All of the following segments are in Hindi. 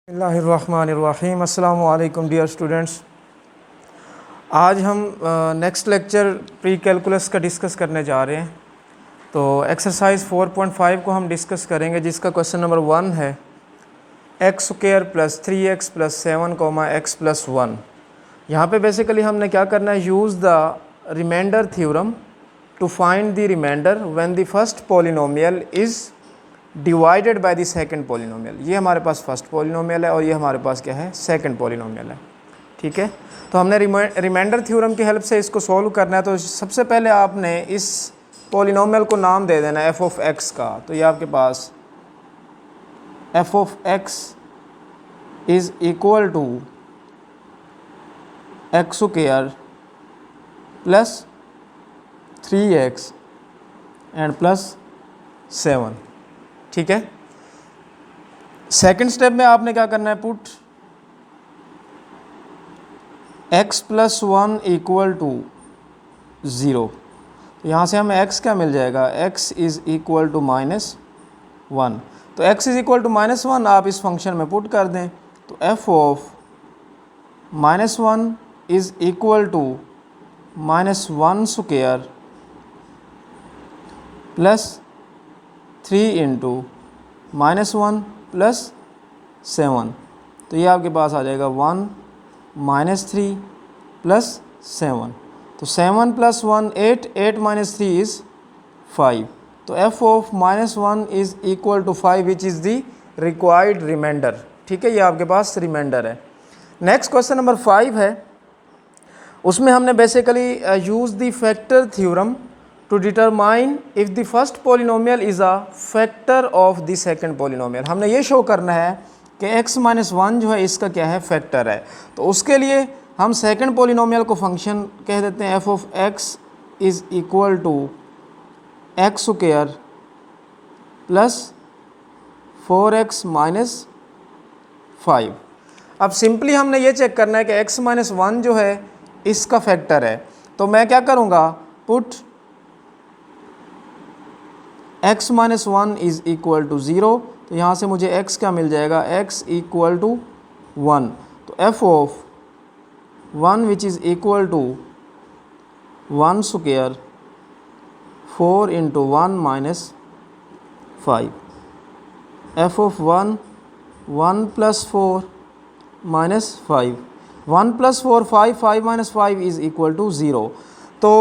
बिस्मिल्लाहिर्रहमानिर्रहीम। अस्सलामु अलैकुम डियर स्टूडेंट्स। आज हम नेक्स्ट लेक्चर प्री कैलकुलस का डिस्कस करने जा रहे हैं। तो एक्सरसाइज 4.5 को हम डिस्कस करेंगे, जिसका क्वेश्चन नंबर 1 है x square plus 3x plus 7 x plus 1। यहाँ पे बेसिकली हमने क्या करना है, use the remainder theorem to find the remainder when the first polynomial is divided by the second polynomial. ये हमारे पास फर्स्ट पॉलिनोमियल है और ये हमारे पास क्या है, सेकंड पॉलिनोमियल है। ठीक है, तो हमने रिमाइंडर थ्योरम की हेल्प से इसको सॉल्व करना है। तो सबसे पहले आपने इस पॉलिनोमियल को नाम दे देना है एफ ऑफ एक्स का। तो ये आपके पास F of X is equal to x square plus 3x and plus 7। ठीक है, सेकंड स्टेप में आपने क्या करना है, put x plus 1 equal to 0। तो यहाँ से हमें x क्या मिल जाएगा, x इज़ इक्वल टू -1। तो x इज़ इक्वल टू -1 आप इस फंक्शन में पुट कर दें। तो f of -1 is equal to -1 square plus 3 into -1 plus 7। तो ये आपके पास आ जाएगा 1 -3 प्लस 7। तो 7 प्लस 1 8, 8 माइनस 3 इज़ 5। तो f of -1 is equal to 5 which is the required remainder. ठीक है, ये आपके पास रिमाइंडर है। नेक्स्ट क्वेश्चन नंबर 5 है, उसमें हमने basically use the factor theorem to determine if the first polynomial is a factor of the second polynomial. हमने ये शो करना है कि x माइनस 1 जो है इसका क्या है, फैक्टर है। तो उसके लिए हम सेकंड पॉलिनोमियल को फंक्शन कह देते हैं f of x is equal to x square plus 4x minus 5। अब सिंपली हमने ये चेक करना है कि x माइनस 1 जो है इसका फैक्टर है। तो मैं क्या करूँगा, put x minus 1 is equal to 0। तो यहाँ से मुझे x क्या मिल जाएगा, x इक्वल टू 1। तो f of 1 which is equal to 1 square 4 into 1 minus 5। f of 1 plus 4 minus 5, 1 plus 4 5, 5 minus 5 is equal to 0। तो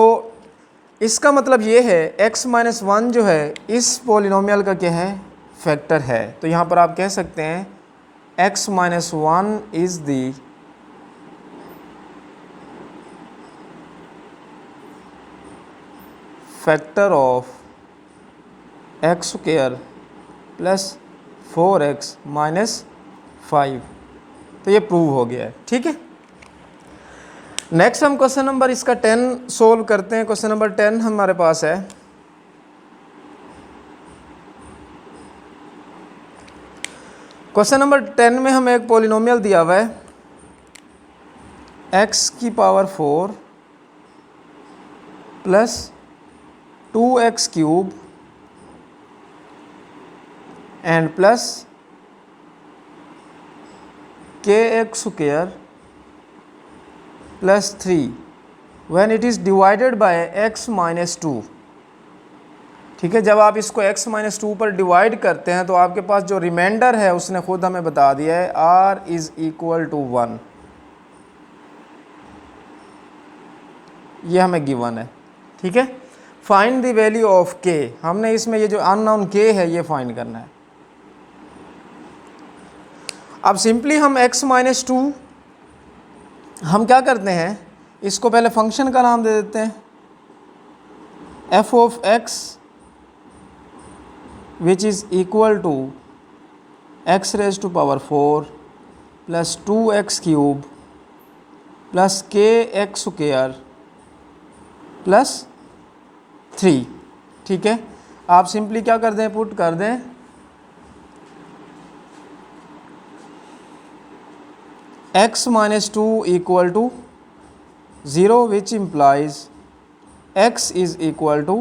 इसका मतलब ये है x माइनस 1 जो है इस पॉलिनोमियल का क्या है, फैक्टर है। तो यहाँ पर आप कह सकते हैं x minus 1 is the factor of x square plus 4x minus 5। तो ये प्रूव हो गया है। ठीक है, नेक्स्ट हम क्वेश्चन नंबर इसका 10 सोल्व करते हैं। क्वेश्चन नंबर 10 हमारे पास है, क्वेश्चन नंबर 10 में हमें एक पॉलिनोमियल दिया हुआ है x की power 4 plus 2x cube and plus kx square plus 3 when it is divided bye x minus 2। ठीक है, जब आप इसको x माइनस 2 पर डिवाइड करते हैं तो आपके पास जो रिमाइंडर है उसने खुद हमें बता दिया है r इज़ इक्वल टू 1। ये हमें गिवन है। ठीक है, find the value of k। हमने इसमें ये जो अननोन k है ये फाइंड करना है। अब सिंपली हम x माइनस 2 हम क्या करते हैं, इसको पहले फंक्शन का नाम दे देते हैं f of x which is equal to x raise to power 4 plus 2x cube plus kx square plus 3। ठीक है, आप सिंपली क्या कर दें, पुट कर दें x minus 2 equal to 0 which implies x is equal to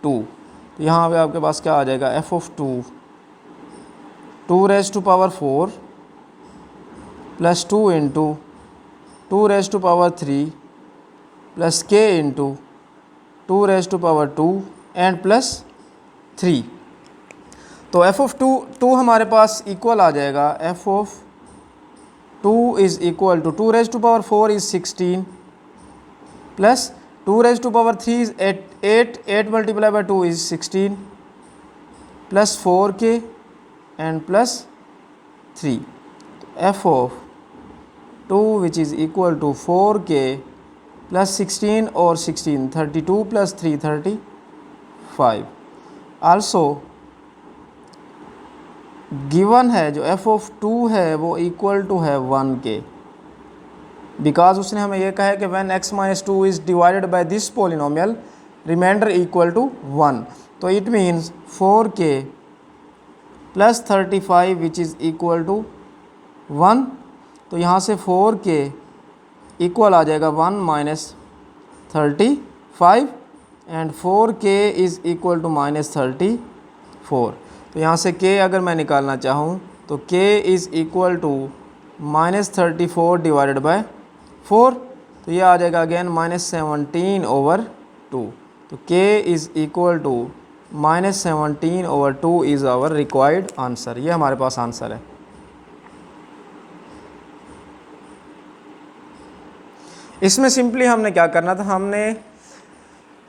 2। तो यहाँ पे आपके पास क्या आ जाएगा, f of 2 2 raise to power 4 plus 2 into 2⁻³ plus k into 2⁻² and plus 3। तो f(2) हमारे पास इक्वल आ जाएगा, f(2) is equal to 2⁻4 is 16 plus 2⁻³ is 8 multiply by 2 is 16 plus 4k and plus 3। f(2) which is equal to 4k plus 16 और 16 32 प्लस 3 35। आल्सो गिवन है जो f(2) है वो इक्वल टू है 1 के, बिकॉज उसने हमें ये कहा है कि when x minus 2 is divided by this polynomial remainder equal to 1। तो it means 4k plus 35 which is equal to 1। तो यहाँ से 4k इक्वल आ जाएगा 1 minus 35 and 4k is equal to minus 34। तो यहाँ से k अगर मैं निकालना चाहूँ तो k is equal to minus 34 divided by 4। तो ये आ जाएगा अगेन माइनस 17/2। तो k is equal to minus 17/2 is our required answer. ये हमारे पास आंसर है। इसमें सिंपली हमने क्या करना था, हमने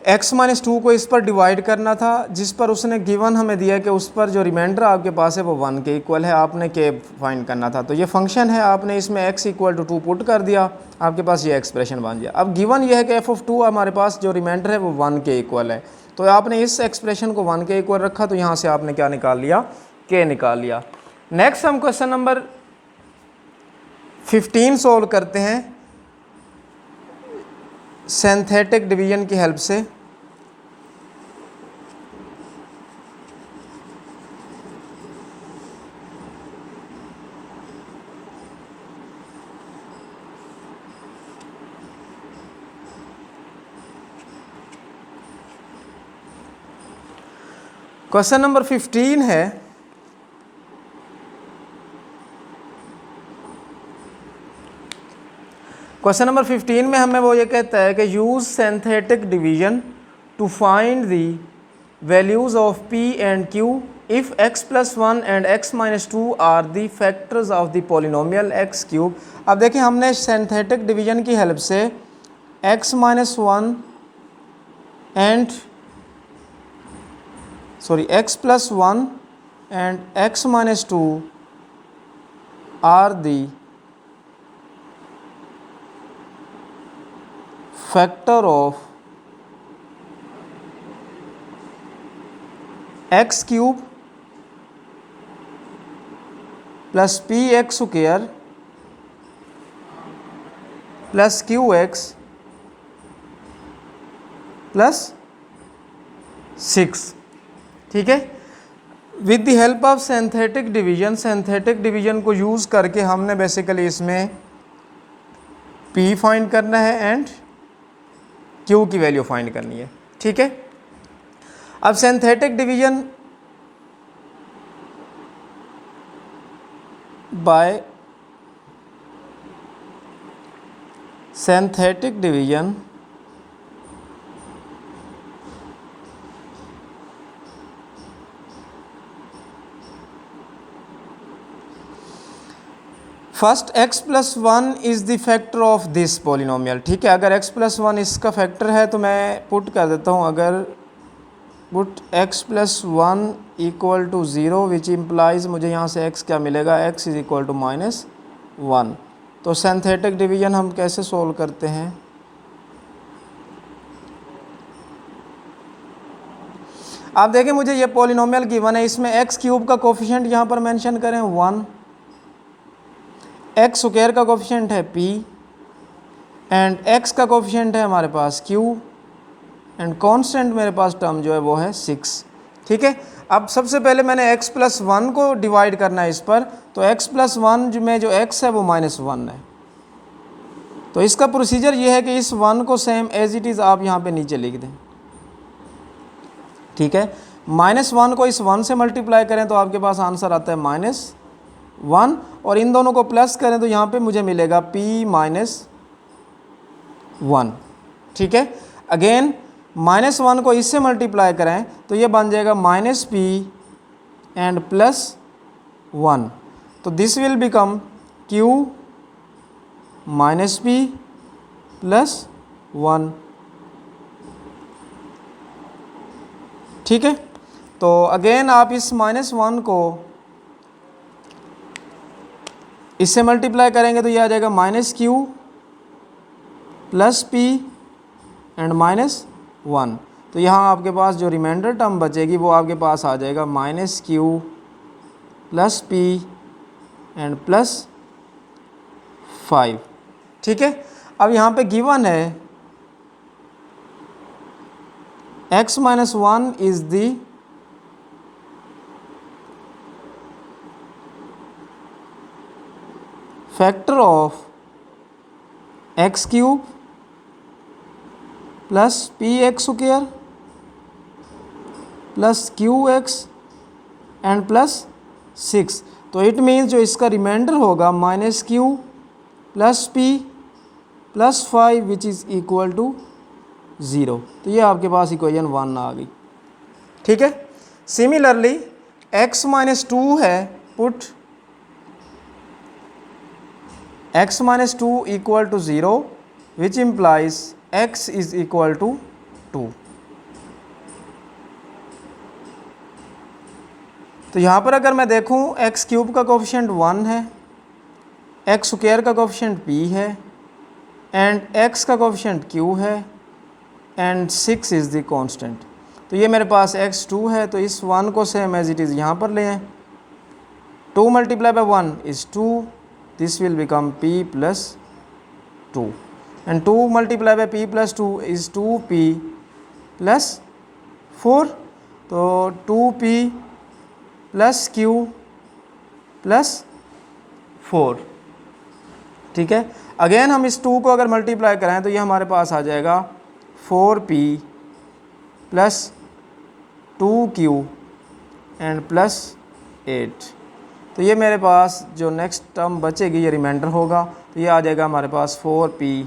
x माइनस 2 को इस पर डिवाइड करना था, जिस पर उसने गिवन हमें दिया कि उस पर जो रिमाइंडर आपके पास है वो 1 के इक्वल है, आपने k फाइंड करना था। तो ये फंक्शन है, आपने इसमें x इक्वल टू 2 पुट कर दिया, आपके पास ये एक्सप्रेशन बन गया। अब गिवन ये है कि f(2) हमारे पास जो रिमाइंडर है वो 1 के इक्वल है, तो आपने इस एक्सप्रेशन को 1 के इक्वल रखा, तो यहाँ से आपने क्या निकाल लिया, k निकाल लिया। नेक्स्ट हम क्वेश्चन नंबर 15 सोल्व करते हैं सिंथेटिक डिवीजन की हेल्प से। क्वेश्चन नंबर 15 है, क्वेश्चन नंबर 15 में हमें वो ये कहता है कि use synthetic division to find the values of p and q if x plus 1 and x minus 2 are the factors of the polynomial x³। अब देखिए हमने सिंथेटिक डिवीजन की हेल्प से x minus 1 and x plus 1 and x minus 2 are the factor of x³ plus px square plus qx plus 6। ठीक है, with the help of synthetic division, synthetic division को यूज़ करके हमने बेसिकली इसमें p फाइंड करना है एंड q की वैल्यू फाइंड करनी है। ठीक है, अब synthetic division bye synthetic division first x plus 1 is the factor of this polynomial. ठीक है, अगर x प्लस 1 इसका फैक्टर है तो मैं पुट कर देता हूँ, अगर put x plus 1 equal to 0 which implies मुझे यहाँ से x क्या मिलेगा, x is equal to minus 1। तो सिंथेटिक डिवीजन हम कैसे सोल्व करते हैं, आप देखें मुझे ये पोलिनोमियल गिवन है, इसमें x³ का कोफिशिएंट यहाँ पर मेंशन करें 1, x स्क्वायर का कोफिशिएंट है p एंड x का कोफिशिएंट है हमारे पास q एंड कांस्टेंट मेरे पास टर्म जो है वो है 6। ठीक है, अब सबसे पहले मैंने x प्लस 1 को डिवाइड करना है इस पर, तो x प्लस 1 में जो x है वो माइनस 1 है। तो इसका प्रोसीजर ये है कि इस 1 को सेम एज इट इज़ आप यहाँ पे नीचे लिख दें। ठीक है, -1 को इस 1 से मल्टीप्लाई करें तो आपके पास आंसर आता है -1, और इन दोनों को प्लस करें तो यहाँ पे मुझे मिलेगा p माइनस 1। ठीक है, अगेन -1 को इससे मल्टीप्लाई करें तो ये बन जाएगा -p एंड +1, तो this will become q -p +1। ठीक है, तो अगेन आप इस -1 को इससे मल्टीप्लाई करेंगे तो ये आ जाएगा -q +p एंड -1। तो यहाँ आपके पास जो रिमाइंडर टर्म बचेगी वो आपके पास आ जाएगा -q +p एंड +5। ठीक है, अब यहाँ पे गिवन है x - 1 is the factor of x³ plus px² plus qx and +6। तो इट मीन्स जो इसका रिमाइंडर होगा -q +p +5 which is equal to 0। तो ये आपके पास इक्वेशन 1 आ गई। ठीक है, सिमिलरली x - 2 है, put x - 2 equal to 0 which implies x is equal to 2। तो यहाँ पर अगर मैं देखूँ x³ का कोफिशिएंट 1 है, x² का कोफिशिएंट p है एंड x का कोफिशिएंट q है एंड 6 इज़ द कांस्टेंट। तो ये मेरे पास x2 है, तो इस 1 को सेम एज इट इज़ यहाँ पर ले आएं। 2 × 1 is 2, this will become p + 2 and 2 × p + 2 is 2p + 4। तो 2p + q + 4। ठीक है, अगेन हम इस 2 को अगर मल्टीप्लाई करें तो ये हमारे पास आ जाएगा 4p + 2q एंड +8। तो ये मेरे पास जो नेक्स्ट टर्म बचेगी ये रिमाइंडर होगा, तो ये आ जाएगा हमारे पास 4p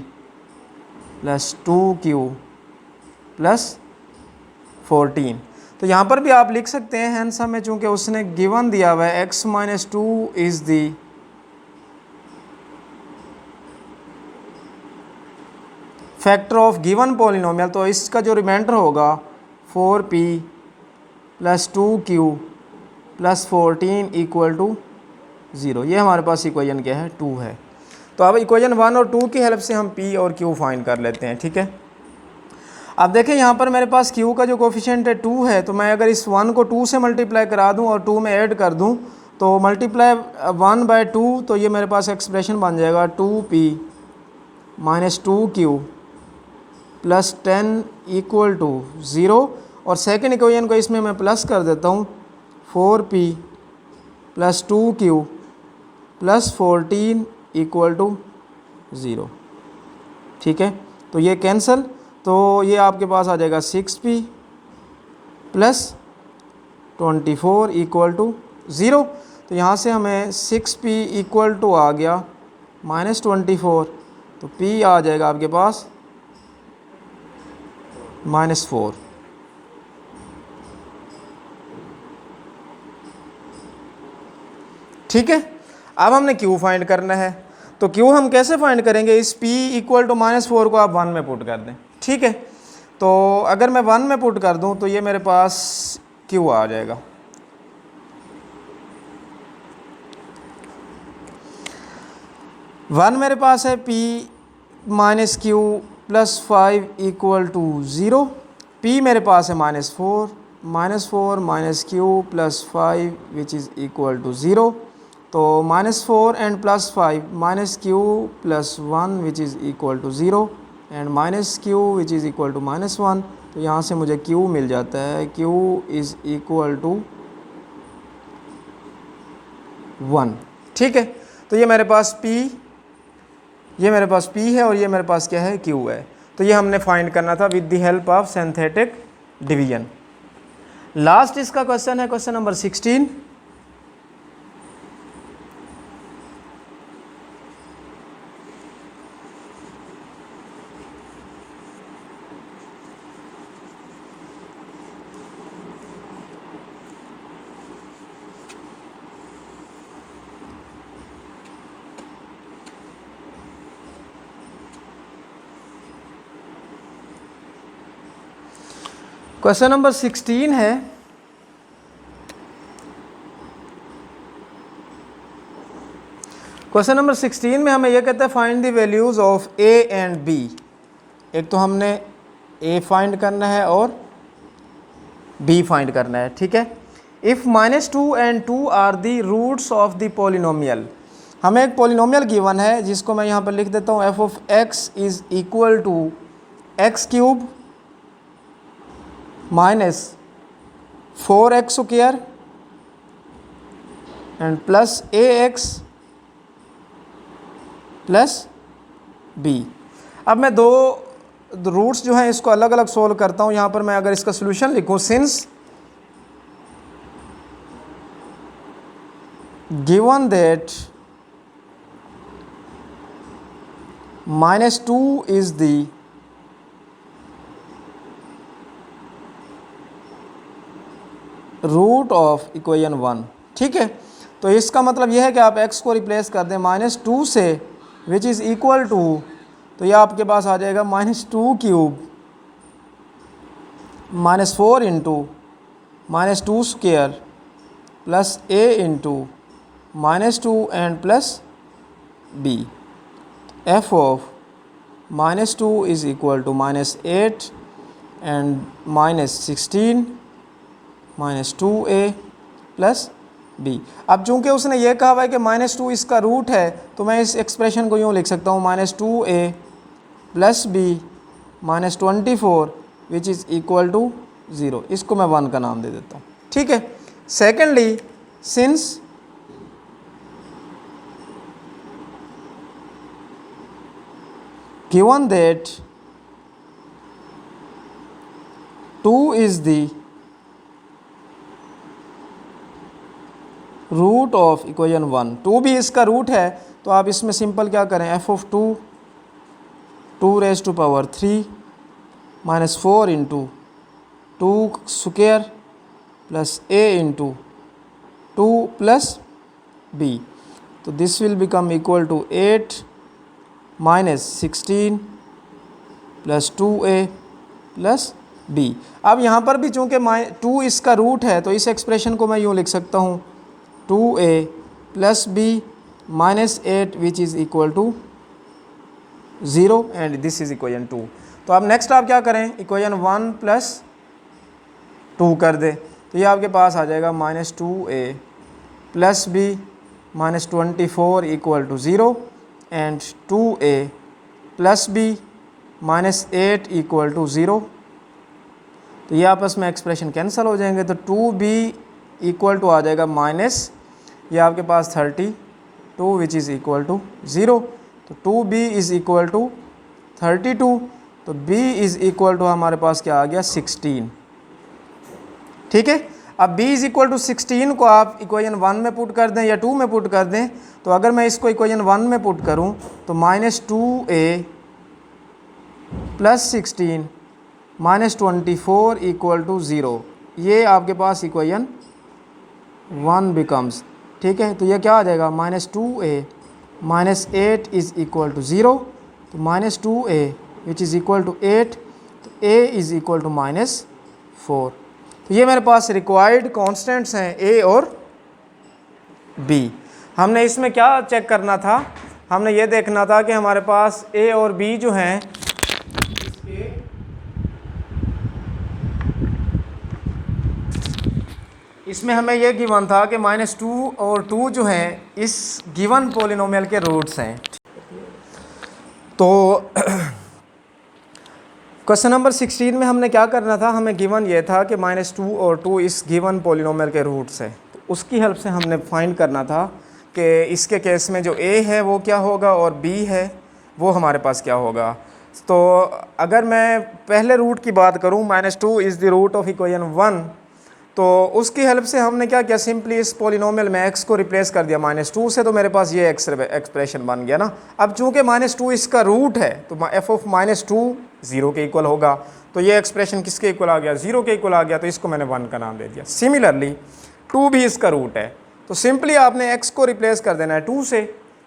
+ 2q + 14। तो यहाँ पर भी आप लिख सकते हैं हैंस में, चूँकि उसने गिवन दिया हुआ है x - 2 is the factor of given polynomial, तो इसका जो रिमाइंडर होगा 4p + 2q + 14 इक्वल टू 0। ये हमारे पास इक्वेशन क्या है, 2 है। तो अब इक्वेशन 1 और 2 की हेल्प से हम p और q फाइंड कर लेते हैं। ठीक है, अब देखें यहाँ पर मेरे पास q का जो कोफिशिएंट है 2 है, तो मैं अगर इस 1 को 2 से मल्टीप्लाई करा दूँ और 2 में ऐड कर दूँ तो मल्टीप्लाई 1/2, तो ये मेरे पास एक्सप्रेशन बन जाएगा 2p - 2q + 10 इक्वल टू 0। और सेकेंड इक्वेशन को इसमें मैं प्लस कर देता हूँ, 4p + 2q + 14 इक्वल टू 0। ठीक है, तो ये कैंसिल, तो ये आपके पास आ जाएगा 6p + 24 इक्वल टू 0। तो यहाँ से हमें 6p इक्वल टू आ गया -24, तो p आ जाएगा आपके पास -4। ठीक है, अब हमने q फाइंड करना है, तो q हम कैसे फाइंड करेंगे, इस p इक्वल टू -4 को आप 1 में पुट कर दें। ठीक है, तो अगर मैं 1 में पुट कर दूं तो ये मेरे पास q आ जाएगा। वन मेरे पास है p - q + 5 equal to 0। p मेरे पास है -4 -q + 5 which is equal to 0। तो -4 and +5 -q + 1 which is equal to 0 and -q which is equal to -1। तो यहाँ से मुझे q मिल जाता है, q इज़ इक्वल टू 1। ठीक है, तो ये मेरे पास p है और ये मेरे पास क्या है, q है। तो ये हमने फाइंड करना था with the help of synthetic division. Last इसका क्वेश्चन है क्वेश्चन नंबर 16। क्वेश्चन नंबर 16 है, क्वेश्चन नंबर 16 में हमें यह कहता है find the values of A and B. एक तो हमने ए फाइंड करना है और बी फाइंड करना है, ठीक है। If -2 and 2 are the roots of the polynomial, हमें एक पॉलिनोमियल गिवन है जिसको मैं यहाँ पर लिख देता हूँ f of x is equal to x³ minus 4x square and plus ax plus b। अब मैं दो रूट्स जो हैं इसको अलग अलग सोल्व करता हूँ। यहाँ पर मैं अगर इसका सोल्यूशन लिखूँ, since given that -2 is the root of equation 1, ठीक है। तो इसका मतलब यह है कि आप x को रिप्लेस कर दें -2 से, विच इज़ इक्वल टू, तो यह आपके पास आ जाएगा -2³ -4 into -2 square plus a into -2 and plus b। f of -2 is equal to -8 and -16 -2a plus b। अब चूंकि उसने ये कहा हुआ है कि -2 इसका रूट है, तो मैं इस एक्सप्रेशन को यूँ लिख सकता हूँ -2a plus b -24 which is equal to 0। इसको मैं 1 का नाम दे देता हूँ, ठीक है। Secondly, since given that 2 is the root of equation 1, 2 भी इसका रूट है, तो आप इसमें सिंपल क्या करें, f of 2 raise to power 3 -4 into 2 square plus a into 2 plus b। तो this will become equal to 8 -16 plus 2a plus b। अब यहाँ पर भी चूँकि 2 इसका रूट है, तो इस एक्सप्रेशन को मैं यूँ लिख सकता हूँ 2a plus b -8 which is equal to 0 and this is equation 2। तो अब नेक्स्ट आप क्या करें, इक्वेशन 1 प्लस 2 कर दे, तो ये आपके पास आ जाएगा -2a plus b -24 equal to 0 and 2a plus b -8 equal to 0। तो ये आपस में एक्सप्रेशन कैंसिल हो जाएंगे, तो 2b इक्वल टू आ जाएगा माइनस, ये आपके पास 32 विच इज़ इक्वल टू 0। तो 2b इज़ इक्वल टू 32, तो b इज़ इक्वल टू हमारे पास क्या आ गया 16, ठीक है। अब b इज़ इक्वल टू 16 को आप इक्वेशन 1 में पुट कर दें या 2 में पुट कर दें, तो अगर मैं इसको इक्वेशन 1 में पुट करूं तो -2a प्लस 16 -24 इक्वल टू 0, ये आपके पास इक्वेशन 1 बिकम्स, ठीक है। तो ये क्या आ जाएगा, -2a -8 इज़ इक्वल टू 0, तो -2a which is equal to 8, तो a इज़ इक्वल टू -4। तो ये मेरे पास रिक्वायर्ड कॉन्स्टेंट्स हैं a और b। हमने इसमें क्या चेक करना था, हमने ये देखना था कि हमारे पास a और b जो हैं इसमें हमें यह गिवन था कि -2 और 2 जो हैं इस गिवन पॉलिनोमियल के रूट्स हैं। तो क्वेश्चन नंबर 16 में हमने क्या करना था, हमें गिवन ये था कि -2 और 2 इस गिवन पॉलिनोमियल के रूट्स हैं। तो उसकी हेल्प से हमने फाइंड करना था कि इसके केस में जो a है वो क्या होगा और b है वो हमारे पास क्या होगा। तो अगर मैं पहले रूट की बात करूं, -2 is the root of equation 1, तो उसकी हेल्प से हमने क्या किया, सिंपली इस पॉलिनोमियल में x को रिप्लेस कर दिया -2 से, तो मेरे पास ये एक्सप्रेशन बन गया ना। अब चूंकि -2 इसका रूट है, तो f ऑफ -2 0 के इक्वल होगा, तो ये एक्सप्रेशन किसके इक्वल आ गया, 0 के इक्वल आ गया, तो इसको मैंने 1 का नाम दे दिया। सिमिलरली 2 भी इसका रूट है, तो सिंपली आपने x को रिप्लेस कर देना है 2 से।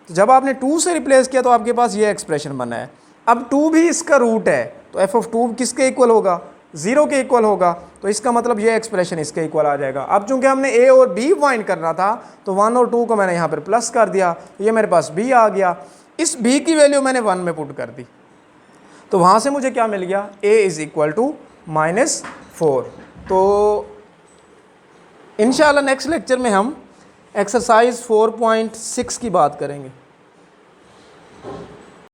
तो जब आपने 2 से रिप्लेस किया तो आपके पास ये एक्सप्रेशन बना है। अब 2 भी इसका रूट है, तो f ऑफ 2 किसके इक्वल होगा, 0 के इक्वल होगा, तो इसका मतलब ये एक्सप्रेशन इसके इक्वल आ जाएगा। अब चूंकि हमने a और b फाइंड करना था तो 1 और 2 को मैंने यहाँ पर प्लस कर दिया, ये मेरे पास b आ गया। इस b की वैल्यू मैंने 1 में पुट कर दी, तो वहाँ से मुझे क्या मिल गया, a इज़ इक्वल टू -4। तो इंशाल्लाह नेक्स्ट लेक्चर में हम एक्सरसाइज 4.6 की बात करेंगे।